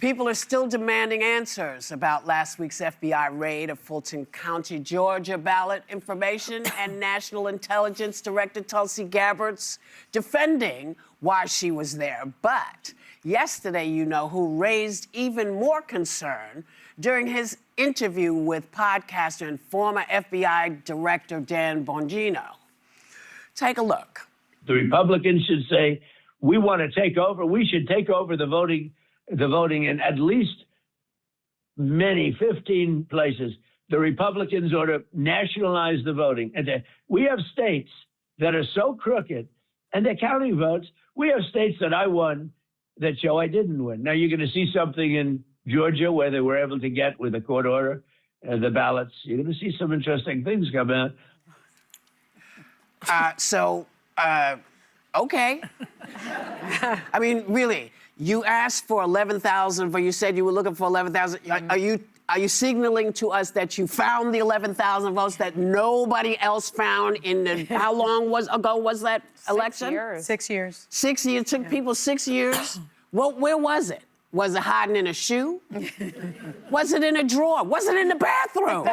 People are still demanding answers about last week's FBI raid of Fulton County, Georgia ballot information and National Intelligence Director Tulsi Gabbard's defending why she was there. But yesterday, you know, who raised even more concern during his interview with podcaster and former FBI Director Dan Bongino. Take a look. The Republicans should say, we want to take over. We should take over the voting in at least 15 places. The Republicans ought to nationalize the voting. And we have states that are so crooked, and they're counting votes. We have states that I won that show I didn't win. Now you're going to see something in Georgia where they were able to get, with a court order, the ballots. You're going to see some interesting things come out. Okay. I mean, really, you asked for 11,000, but you said you were looking for 11,000. Are you signaling to us that you found the 11,000 votes that nobody else found in the, how long ago was that election? 6 years. 6 years. 6 years, it took people 6 years? Well, where was it? Was it hiding in a shoe? Was it in a drawer? Was it in the bathroom?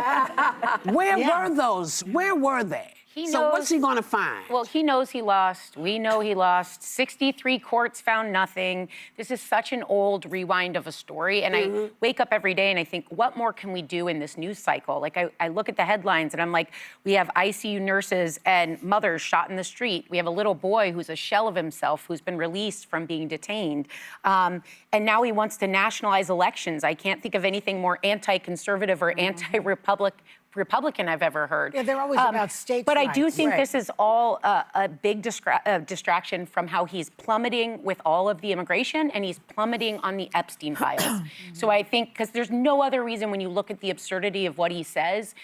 Where were those? Where were they? So what's he going to find? Well, he knows he lost. We know he lost. 63 courts found nothing. This is such an old rewind of a story. And I wake up every day and I think, what more can we do in this news cycle? Like, I look at the headlines and I'm like, we have ICU nurses and mothers shot in the street. We have a little boy who's a shell of himself who's been released from being detained. And now he wants to nationalize elections. I can't think of anything more anti-conservative or anti-Republican I've ever heard. Yeah, they're always about states' But rights. I do think this is all a big distraction from how he's plummeting with all of the immigration, and he's plummeting on the Epstein files. So I think, because there's no other reason when you look at the absurdity of what he says.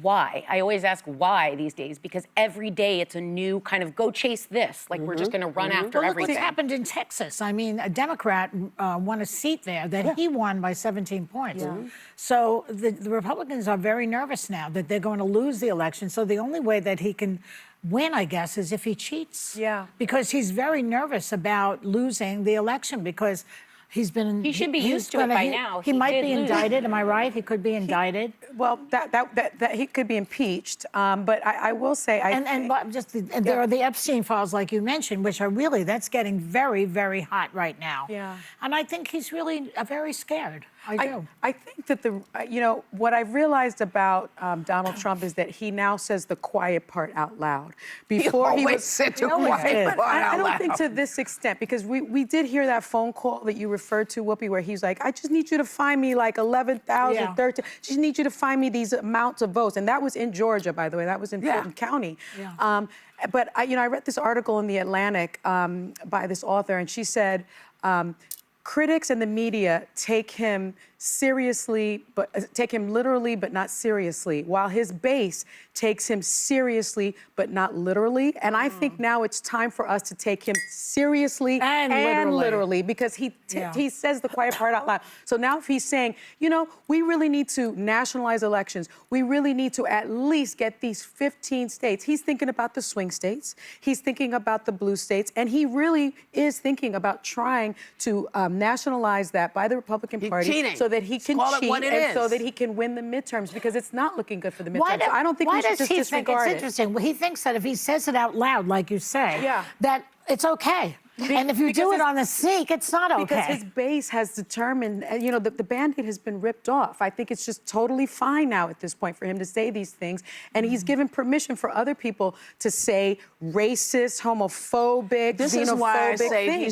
Why? I always ask why these days, because every day it's a new kind of go chase this. Like we're just going to run after Look everything. what's happened in Texas. I mean, a Democrat won a seat there that he won by 17 points. So the Republicans are very nervous now that they're going to lose the election. So the only way that he can win, I guess, is if he cheats. Yeah. Because he's very nervous about losing the election because he should be used to it by now. He might be indicted. Am I right? He could be indicted. Well, that he could be impeached. But I will say, there are the Epstein files, like you mentioned, which are really, that's getting very, very hot right now. Yeah. And I think he's really very scared. I do. I think that what I've realized about Donald Trump is that he now says the quiet part out loud. Before he always said the quiet part out I don't loud. think to this extent, because we did hear that phone call that you referred to, Whoopi, where he's like, I just need you to find me like 11,000, 13. Just need you to find me these amounts of votes. And that was in Georgia, by the way. That was in Fulton County. Yeah. But I read this article in The Atlantic by this author, and she said, critics and the media take him seriously, but take him literally, but not seriously, while his base takes him seriously, but not literally. And I think now it's time for us to take him seriously and literally, because he says the quiet part out loud. So now if he's saying, we really need to nationalize elections, we really need to at least get these 15 states. He's thinking about the swing states. He's thinking about the blue states. And he really is thinking about trying to nationalize that by the Republican Party so that he can cheat and so that he can win the midterms, because it's not looking good for the midterms. So I don't think we should just disregard it. It's interesting. Well, he thinks that if he says it out loud, like you say, that it's okay. And if you do it on the sneak, it's not okay. Because his base has determined, the Band-Aid has been ripped off. I think it's just totally fine now at this point for him to say these things. And he's given permission for other people to say racist, homophobic, this xenophobic is why I say things.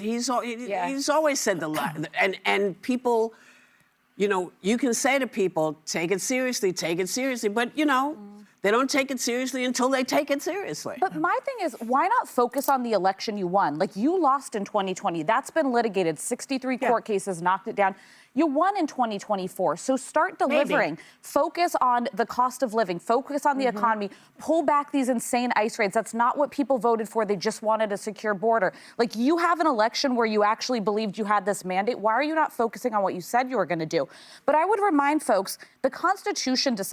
he's always said the lie. And people, you can say to people, take it seriously, but they don't take it seriously until they take it seriously. But my thing is, why not focus on the election you won? Like, you lost in 2020. That's been litigated. 63 court cases knocked it down. You won in 2024, so start delivering. Maybe. Focus on the cost of living. Focus on the economy. Pull back these insane ICE raids. That's not what people voted for. They just wanted a secure border. Like, you have an election where you actually believed you had this mandate. Why are you not focusing on what you said you were going to do? But I would remind folks, the Constitution spells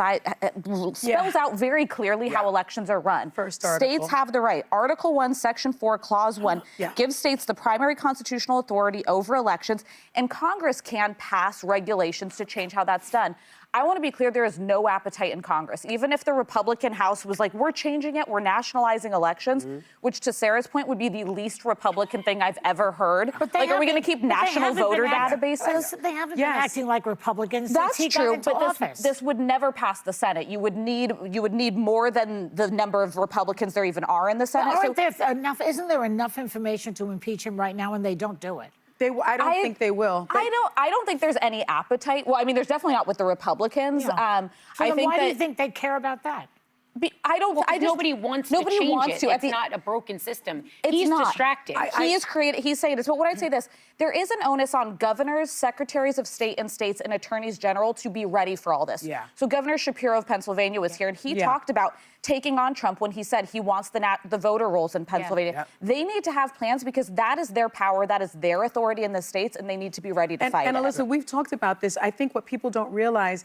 out very clearly how elections are run. First article. States have the right. Article 1, Section 4, Clause 1 gives states the primary constitutional authority over elections, and Congress can pass regulations to change how that's done. I want to be clear, there is no appetite in Congress. Even if the Republican House was like, we're changing it, we're nationalizing elections, which to Sarah's point would be the least Republican thing I've ever heard. Like, are we going to keep national voter databases? They haven't been acting like Republicans since That's he got true, into but office. this would never pass the Senate. You would need more than the number of Republicans there even are in the Senate. Aren't there enough? Isn't there enough information to impeach him right now, and they don't do it? I don't think they will. I don't think there's any appetite. Well, I mean, there's definitely not with the Republicans. Yeah. So I then think why that do you think they'd care about that? Nobody wants to change it. It's not a broken system. He's distracted. He's saying this. But what I'd say this, there is an onus on governors, secretaries of state and states, and attorneys general to be ready for all this. Yeah. So Governor Shapiro of Pennsylvania was here, and he talked about taking on Trump when he said he wants the voter rolls in Pennsylvania. Yep. They need to have plans because that is their power, that is their authority in the states, and they need to be ready to fight and it. Alyssa, we've talked about this. I think what people don't realize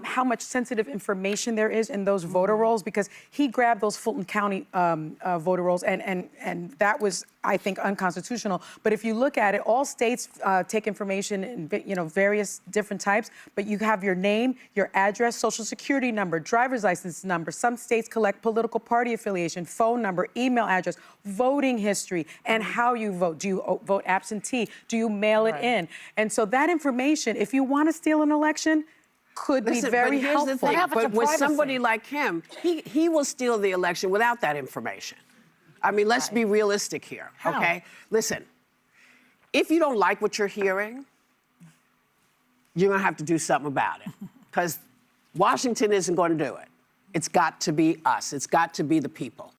how much sensitive information there is in those voter rolls, because he grabbed those Fulton County voter rolls, and that was, I think, unconstitutional. But if you look at it, all states take information in various different types, but you have your name, your address, social security number, driver's license number. Some states collect political party affiliation, phone number, email address, voting history, and how you vote. Do you vote absentee? Do you mail it in? And so that information, if you want to steal an election, could be very but here's helpful. the thing. But with somebody like him, he will steal the election without that information. I mean, let's be realistic here, okay? Listen, if you don't like what you're hearing, you're going to have to do something about it, because Washington isn't going to do it. It's got to be us. It's got to be the people.